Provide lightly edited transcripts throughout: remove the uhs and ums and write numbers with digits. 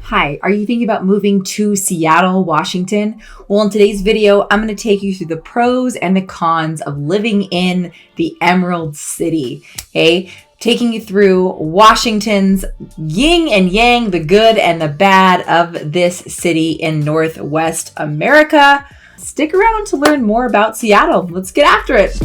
Hi, are you thinking about moving to Seattle, Washington? Well, in today's video, I'm going to take you through the pros and the cons of living in the Emerald City. Okay, taking you through Washington's yin and yang, the good and the bad of this city in Northwest America. Stick around to learn more about Seattle. Let's get after it.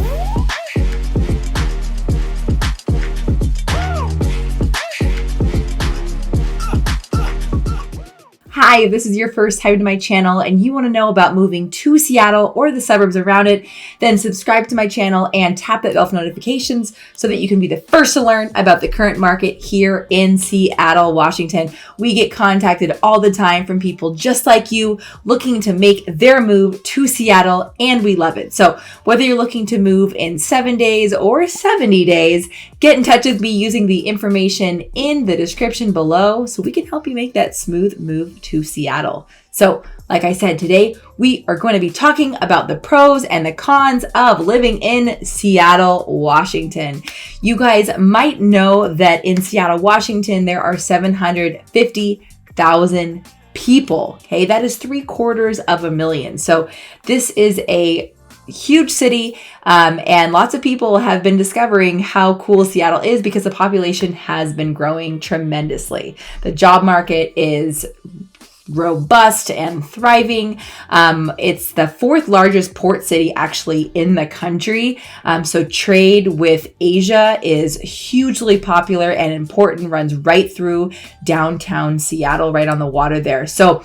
Hi, if this is your first time to my channel and you want to know about moving to Seattle or the suburbs around it, then subscribe to my channel and tap that bell for notifications so that you can be the first to learn about the current market here in Seattle, Washington. We get contacted all the time from people just like you looking to make their move to Seattle, and we love it. So whether you're looking to move in 7 days or 70 days, get in touch with me using the information in the description below so we can help you make that smooth move to Seattle. So, like I said, today we are going to be talking about the pros and the cons of living in Seattle, Washington. You guys might know that in Seattle, Washington, there are 750,000 people. Okay, that is 750,000. So this is a huge city, and lots of people have been discovering how cool Seattle is because the population has been growing tremendously. The job market is robust and thriving. It's the fourth largest port city actually in the country. So trade with Asia is hugely popular and important, runs right through downtown Seattle, right on the water there. So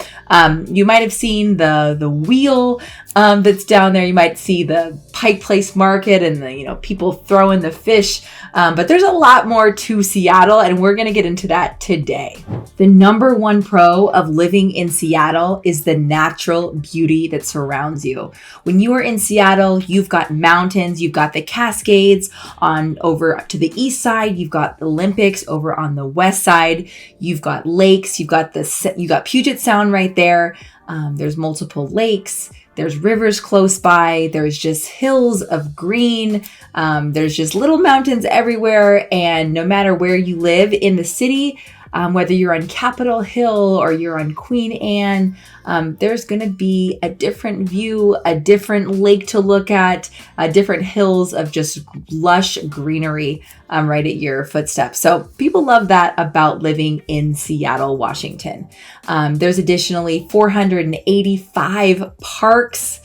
you might have seen the wheel that's down there. You might see the Pike Place Market and the people throwing the fish. But there's a lot more to Seattle, and we're going to get into that today. The number one pro of living in Seattle is the natural beauty that surrounds you. When you are in Seattle, you've got mountains, you've got the Cascades on over to the east side, you've got the Olympics over on the west side, you've got lakes, you got Puget Sound right there. There's multiple lakes. There's rivers close by. There's just hills of green. There's just little mountains everywhere. And no matter where you live in the city, whether you're on Capitol Hill or you're on Queen Anne, there's going to be a different view, a different lake to look at, different hills of just lush greenery right at your footsteps. So people love that about living in Seattle, Washington. There's additionally 485 parks.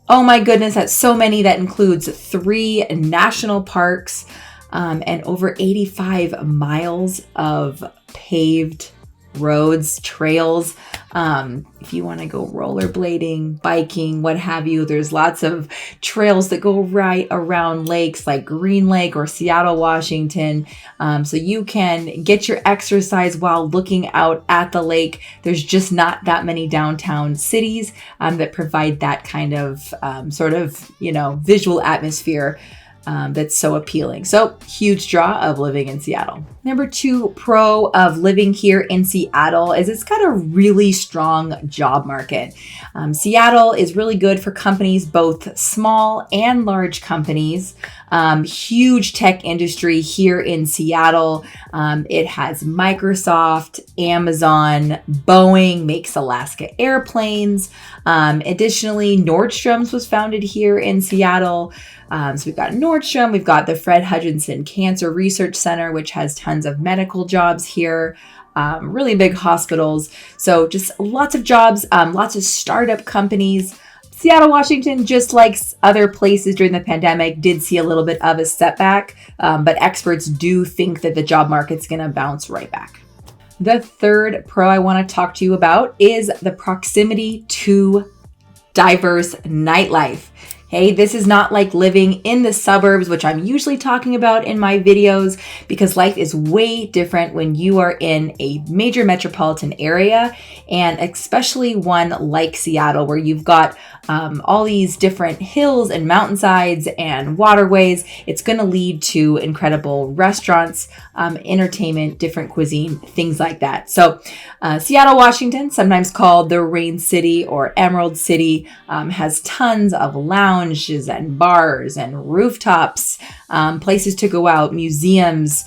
Oh my goodness, that's so many. That includes 3 national parks and over 85 miles of paved roads, trails. If you want to go rollerblading, biking, what have you, there's lots of trails that go right around lakes like Green Lake or Seattle, Washington. So you can get your exercise while looking out at the lake. There's just not that many downtown cities that provide that kind of visual atmosphere that's so appealing. So huge draw of living in Seattle. Number 2 pro of living here in Seattle is it's got a really strong job market. Seattle is really good for companies, both small and large companies. Huge tech industry here in Seattle. It has Microsoft, Amazon, Boeing makes Alaska airplanes. Additionally, Nordstrom's was founded here in Seattle. So we've got Nordstrom, we've got the Fred Hutchinson Cancer Research Center, which has tons of medical jobs here, really big hospitals. So just lots of jobs, lots of startup companies. Seattle, Washington, just like other places during the pandemic, did see a little bit of a setback, but experts do think that the job market's going to bounce right back. The third pro I want to talk to you about is the proximity to diverse nightlife. Hey, this is not like living in the suburbs, which I'm usually talking about in my videos, because life is way different when you are in a major metropolitan area, and especially one like Seattle, where you've got all these different hills and mountainsides and waterways. It's going to lead to incredible restaurants, entertainment, different cuisine, things like that. So Seattle, Washington, sometimes called the Rain City or Emerald City, has tons of lounges and bars and rooftops, places to go out, museums,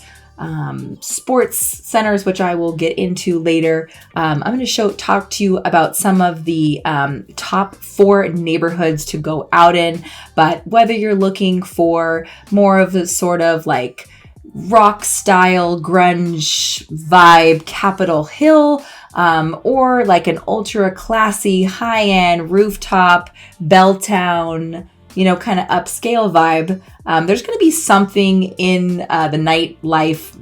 sports centers, which I will get into later. I'm going to talk to you about some of the top 4 neighborhoods to go out in. But whether you're looking for more of the sort of like rock style grunge vibe Capitol Hill, or like an ultra classy high-end rooftop Belltown, kind of upscale vibe, there's going to be something in the nightlife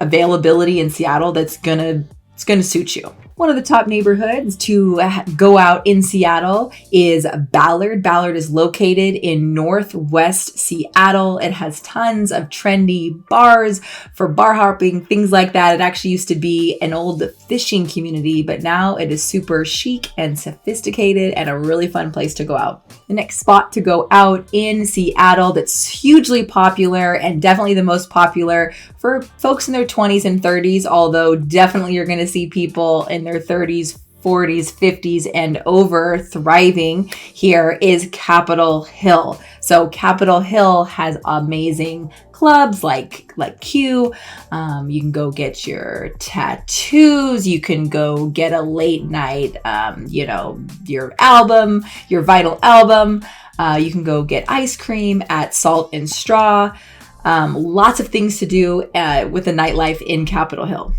availability in Seattle it's going to suit you. One of the top neighborhoods to go out in Seattle is Ballard. Ballard is located in northwest Seattle. It has tons of trendy bars for bar hopping, things like that. It actually used to be an old fishing community, but now it is super chic and sophisticated and a really fun place to go out. The next spot to go out in Seattle that's hugely popular and definitely the most popular for folks in their 20s and 30s, although definitely you're going to see people in their 30s, 40s, 50s, and over thriving here, is Capitol Hill. So Capitol Hill has amazing clubs like Q. You can go get your tattoos. You can go get a late night, your vinyl album. You can go get ice cream at Salt and Straw. Lots of things to do with the nightlife in Capitol Hill.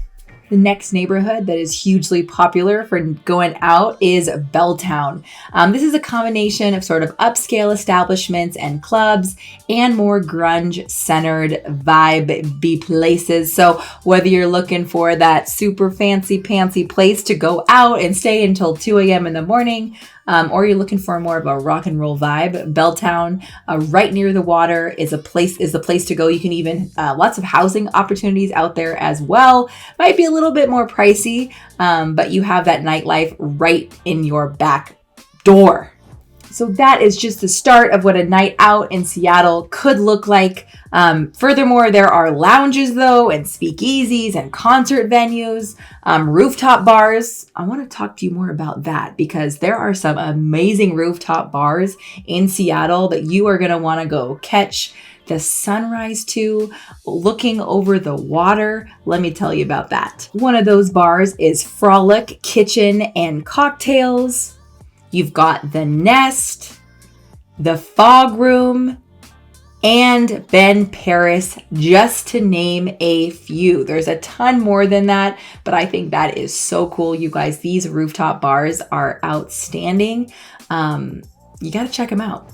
The next neighborhood that is hugely popular for going out is Belltown. This is a combination of sort of upscale establishments and clubs and more grunge-centered vibe places. So whether you're looking for that super fancy place to go out and stay until 2 a.m. in the morning, or you're looking for more of a rock and roll vibe, Belltown, right near the water, is the place to go. You can even lots of housing opportunities out there as well. Might be a little bit more pricey, but you have that nightlife right in your back door. So that is just the start of what a night out in Seattle could look like. Furthermore, there are lounges though, and speakeasies and concert venues, rooftop bars. I want to talk to you more about that because there are some amazing rooftop bars in Seattle that you are going to want to go catch the sunrise to, looking over the water. Let me tell you about that. One of those bars is Frolic Kitchen and Cocktails. You've got the Nest, the Fog Room, and Ben Paris, just to name a few. There's a ton more than that, but I think that is so cool. You guys, these rooftop bars are outstanding. You got to check them out.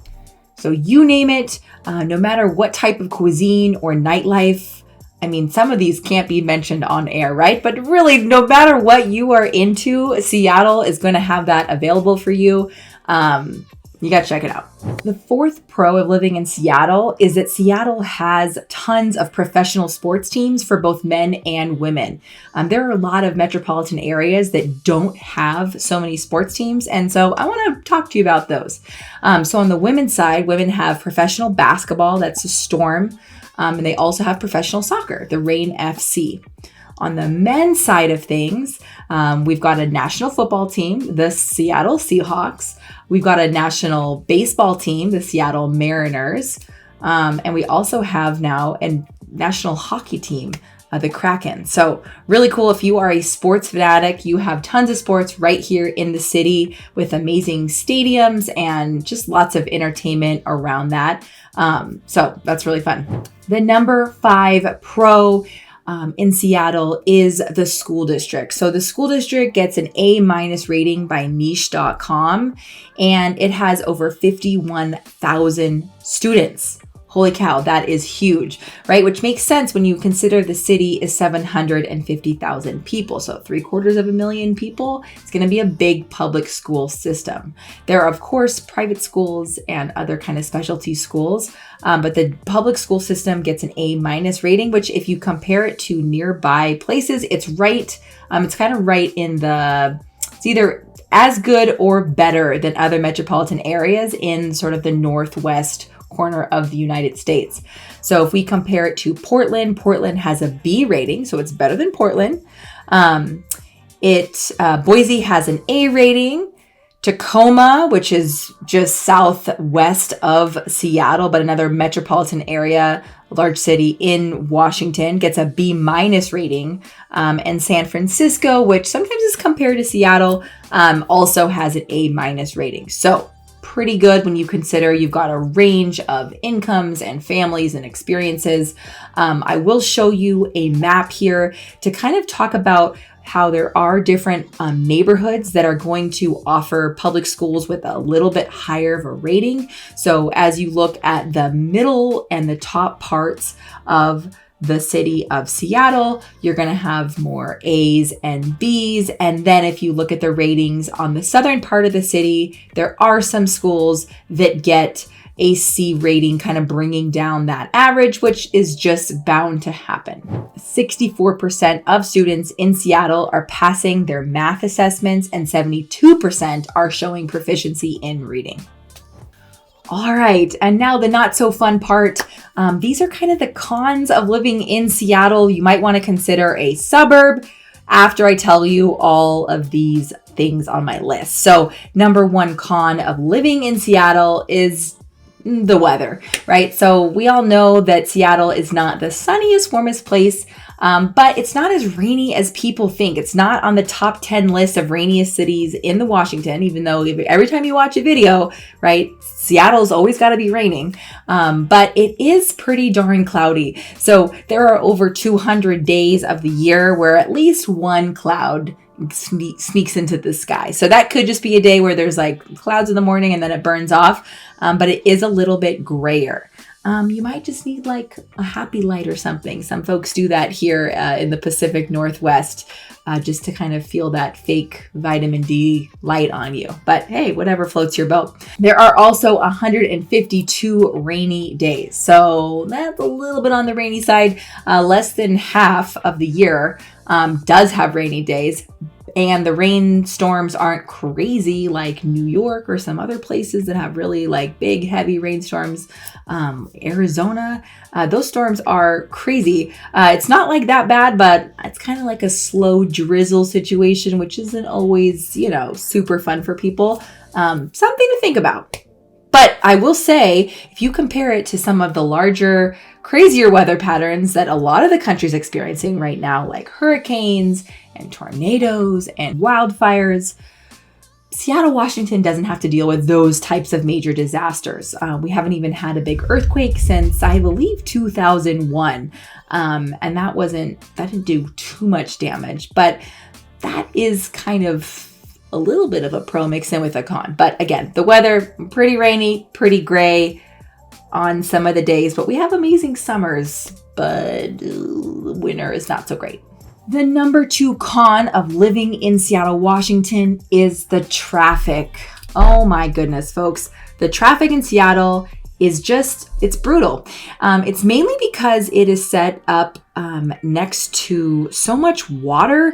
So you name it, no matter what type of cuisine or nightlife. I mean, some of these can't be mentioned on air, right? But really, no matter what you are into, Seattle is going to have that available for you. You got to check it out. The fourth pro of living in Seattle is that Seattle has tons of professional sports teams for both men and women. There are a lot of metropolitan areas that don't have so many sports teams. And so I want to talk to you about those. So on the women's side, women have professional basketball, that's the Storm. And they also have professional soccer, the Reign FC. On the men's side of things, we've got a national football team, the Seattle Seahawks. We've got a national baseball team, the Seattle Mariners. And we also have now a national hockey team, the Kraken. So really cool. If you are a sports fanatic, you have tons of sports right here in the city with amazing stadiums and just lots of entertainment around that. So that's really fun. The number 5 pro in Seattle is the school district. So the school district gets an A- rating by niche.com, and it has over 51,000 students. Holy cow, that is huge, right? Which makes sense when you consider the city is 750,000 people. So 750,000 people, it's going to be a big public school system. There are, of course, private schools and other kind of specialty schools, but the public school system gets an A- rating, which if you compare it to nearby places, it's right. It's kind of right in it's either as good or better than other metropolitan areas in sort of the northwest corner of the United States. So if we compare it to Portland has a B rating, so it's better than Portland. Boise has an A rating. Tacoma, which is just southwest of Seattle, but another metropolitan area, large city in Washington, gets a B- rating. And San Francisco, which sometimes is compared to Seattle, also has an A- rating. So pretty good when you consider you've got a range of incomes and families and experiences. I will show you a map here to kind of talk about how there are different neighborhoods that are going to offer public schools with a little bit higher of a rating. So as you look at the middle and the top parts of the city of Seattle, you're going to have more A's and B's. And then if you look at the ratings on the southern part of the city, there are some schools that get a C rating, kind of bringing down that average, which is just bound to happen. 64% of students in Seattle are passing their math assessments, and 72% are showing proficiency in reading. All right, and now the not so fun part. These are kind of the cons of living in Seattle. You might want to consider a suburb after I tell you all of these things on my list. So number one con of living in Seattle is the weather, right? So we all know that Seattle is not the sunniest, warmest place, but it's not as rainy as people think. It's not on the top 10 list of rainiest cities in the Washington, even though every time you watch a video, right, Seattle's always got to be raining. But it is pretty darn cloudy. So there are over 200 days of the year where at least one cloud sneaks into the sky. So that could just be a day where there's like clouds in the morning and then it burns off. But it is a little bit grayer. You might just need like a happy light or something. Some folks do that here in the Pacific Northwest, just to kind of feel that fake vitamin D light on you. But hey, whatever floats your boat. There are also 152 rainy days. So that's a little bit on the rainy side. Less than half of the year does have rainy days. And the rainstorms aren't crazy like New York or some other places that have really like big, heavy rainstorms. Arizona, those storms are crazy. It's not like that bad, but it's kind of like a slow drizzle situation, which isn't always, super fun for people. Something to think about. But I will say, if you compare it to some of the larger, crazier weather patterns that a lot of the country's experiencing right now, like hurricanes and tornadoes and wildfires, Seattle, Washington doesn't have to deal with those types of major disasters. We haven't even had a big earthquake since, I believe, 2001. And that didn't do too much damage, but that is kind of a little bit of a pro mixed in with a con. But again, the weather, pretty rainy, pretty gray on some of the days, but we have amazing summers, but winter is not so great. The number two con of living in Seattle, Washington is the traffic. Oh my goodness, folks. The traffic in Seattle is it's brutal. It's mainly because it is set up next to so much water.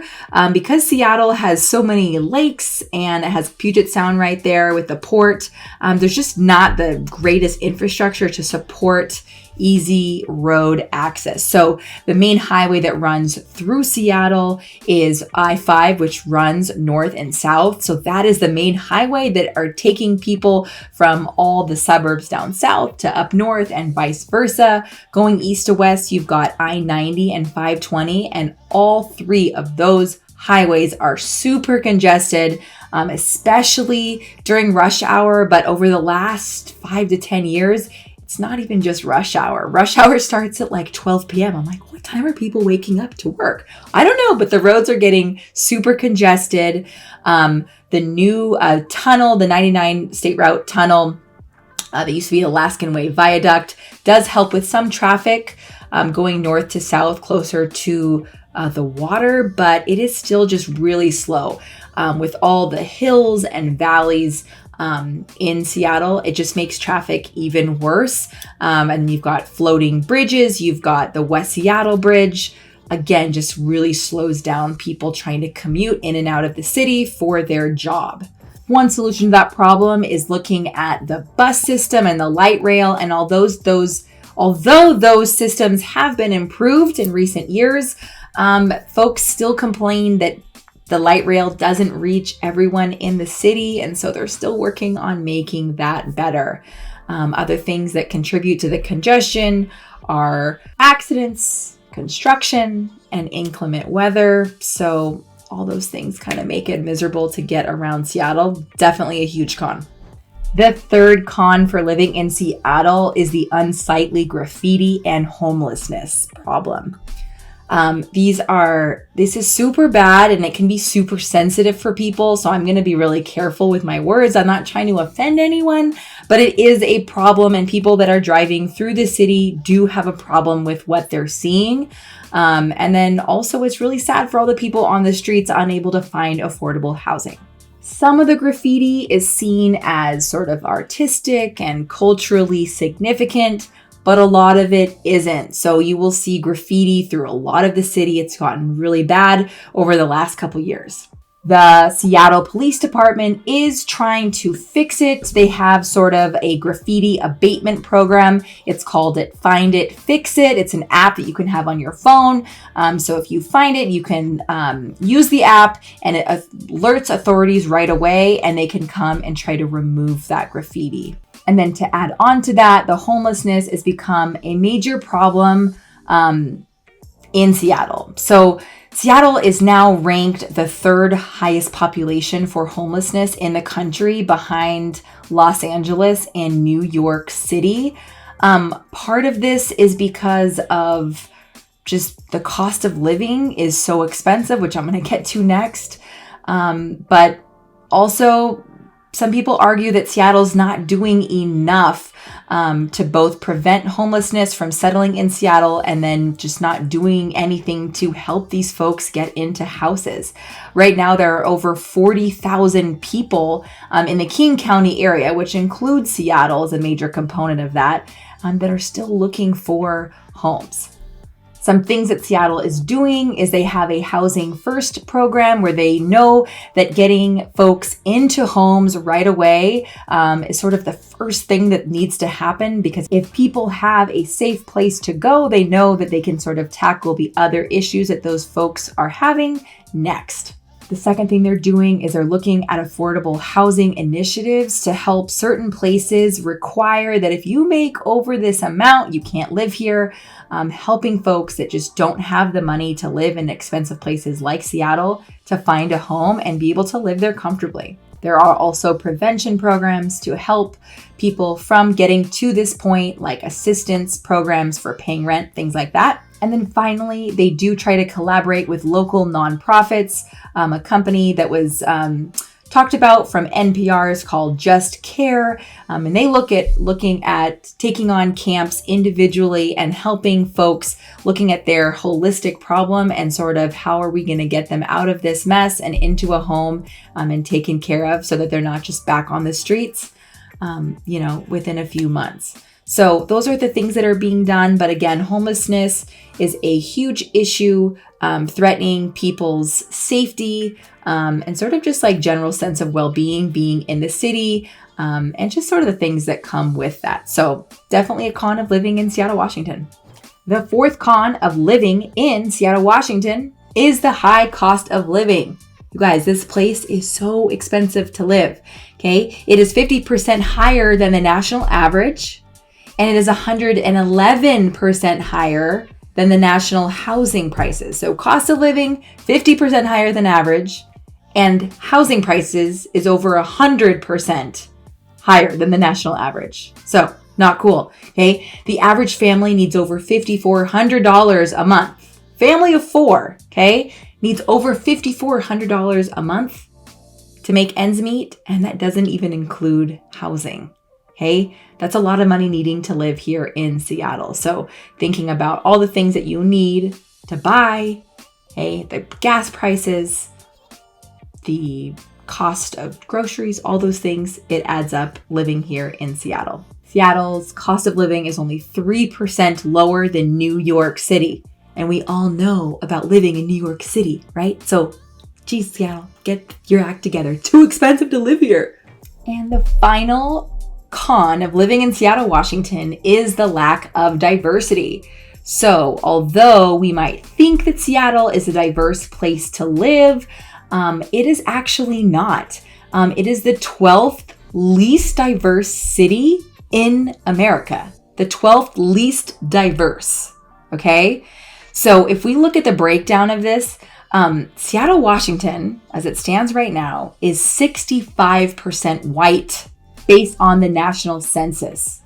Because Seattle has so many lakes and it has Puget Sound right there with the port, there's just not the greatest infrastructure to support easy road access. So the main highway that runs through Seattle is I-5, which runs north and south. So that is the main highway that are taking people from all the suburbs down south to up north and vice versa. Going east to west, you've got I-90 and 520, and all three of those highways are super congested, especially during rush hour. But over the last 5 to 10 years, it's not even just rush hour. Rush hour starts at like 12 p.m. I'm like, what time are people waking up to work? I don't know, but the roads are getting super congested. The new tunnel, the 99 State Route tunnel, that used to be Alaskan Way Viaduct, does help with some traffic going north to south closer to the water, but it is still just really slow. With all the hills and valleys in Seattle, it just makes traffic even worse. And you've got floating bridges. You've got the West Seattle Bridge. Again, just really slows down people trying to commute in and out of the city for their job. One solution to that problem is looking at the bus system and the light rail. And although those systems have been improved in recent years, folks still complain that The light rail doesn't reach everyone in the city, and so they're still working on making that better. Other things that contribute to the congestion are accidents, construction, and inclement weather. So all those things kind of make it miserable to get around Seattle. Definitely a huge con. The third con for living in Seattle is the unsightly graffiti and homelessness problem. This is super bad, and it can be super sensitive for people. So I'm going to be really careful with my words. I'm not trying to offend anyone, but it is a problem, and people that are driving through the city do have a problem with what they're seeing. And then also it's really sad for all the people on the streets unable to find affordable housing. Some of the graffiti is seen as sort of artistic and culturally significant, but a lot of it isn't. So you will see graffiti through a lot of the city. It's gotten really bad over the last couple years. The Seattle Police Department is trying to fix it. They have sort of a graffiti abatement program. It's called Find It, Fix It. It's an app that you can have on your phone. So if you find it, you can use the app, and it alerts authorities right away, and they can come and try to remove that graffiti. And then to add on to that, the homelessness has become a major problem in Seattle. So Seattle is now ranked the third highest population for homelessness in the country, behind Los Angeles and New York City. Part of this is because of just the cost of living is so expensive, which I'm going to get to next. But also, some people argue that Seattle's not doing enough to both prevent homelessness from settling in Seattle, and then just not doing anything to help these folks get into houses. Right now, there are over 40,000 people in the King County area, which includes Seattle as a major component of that are still looking for homes. Some things that Seattle is doing is they have a housing first program where they know that getting folks into homes right away is sort of the first thing that needs to happen, because if people have a safe place to go, they know that they can sort of tackle the other issues that those folks are having next. The second thing they're doing is they're looking at affordable housing initiatives to help certain places require that if you make over this amount, you can't live here, helping folks that just don't have the money to live in expensive places like Seattle to find a home and be able to live there comfortably. There are also prevention programs to help people from getting to this point, like assistance programs for paying rent, things like that. And then finally, they do try to collaborate with local nonprofits. A company that was talked about from NPR is called Just Care. And they looking at taking on camps individually and helping folks looking at their holistic problem and sort of how are we going to get them out of this mess and into a home and taken care of so that they're not just back on the streets, within a few months. So those are the things that are being done. But again, homelessness is a huge issue, threatening people's safety and sort of just like general sense of well-being, being in the city, and just sort of the things that come with that. So definitely a con of living in Seattle, Washington. The fourth con of living in Seattle, Washington is the high cost of living. You guys, this place is so expensive to live, okay? It is 50% higher than the national average. And it is 111% higher than the national housing prices. So cost of living, 50% higher than average, and housing prices is over 100% higher than the national average. So not cool, okay? The average family needs over $5,400 a month. Family of four, okay, needs over $5,400 a month to make ends meet, and that doesn't even include housing. Okay, that's a lot of money needing to live here in Seattle. So thinking about all the things that you need to buy, okay, the gas prices, the cost of groceries, all those things, it adds up living here in Seattle. Seattle's cost of living is only 3% lower than New York City. And we all know about living in New York City, right? So, geez, Seattle, get your act together. Too expensive to live here. And the final con of living in Seattle, Washington is the lack of diversity. So although we might think that Seattle is a diverse place to live, It is actually not. It is the 12th least diverse city in America. The 12th least diverse. Okay? So if we look at the breakdown of this, Seattle, Washington, as it stands right now, is 65% white based on the national census.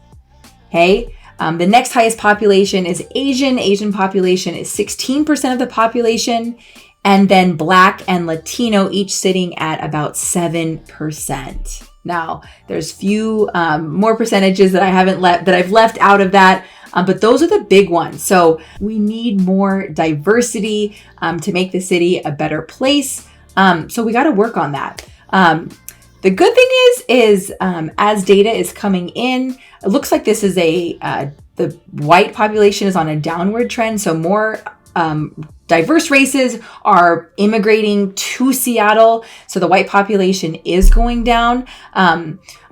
Okay? The next highest population is Asian. Asian population is 16% of the population. And then Black and Latino each sitting at about 7%. Now, there's few more percentages that I've left out of that. But those are the big ones. So we need more diversity to make the city a better place. So we got to work on that. The good thing is as data is coming in, it looks like this is the white population is on a downward trend. So more diverse races are immigrating to Seattle. So the white population is going down.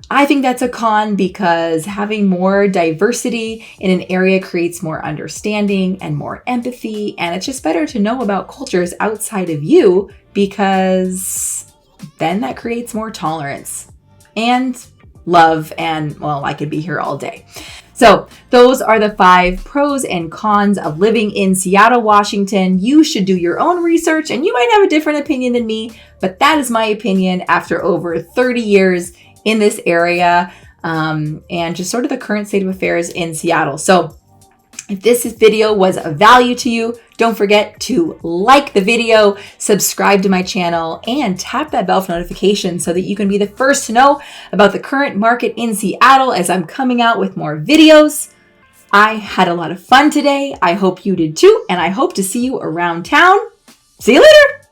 I think that's a con because having more diversity in an area creates more understanding and more empathy. And it's just better to know about cultures outside of you because then that creates more tolerance and love. And well, I could be here all day. So those are the 5 pros and cons of living in Seattle, Washington. You should do your own research and you might have a different opinion than me, but that is my opinion after over 30 years in this area and just sort of the current state of affairs in Seattle. So if this video was of value to you, don't forget to like the video, subscribe to my channel, and tap that bell for notifications so that you can be the first to know about the current market in Seattle as I'm coming out with more videos. I had a lot of fun today. I hope you did too, and I hope to see you around town. See you later.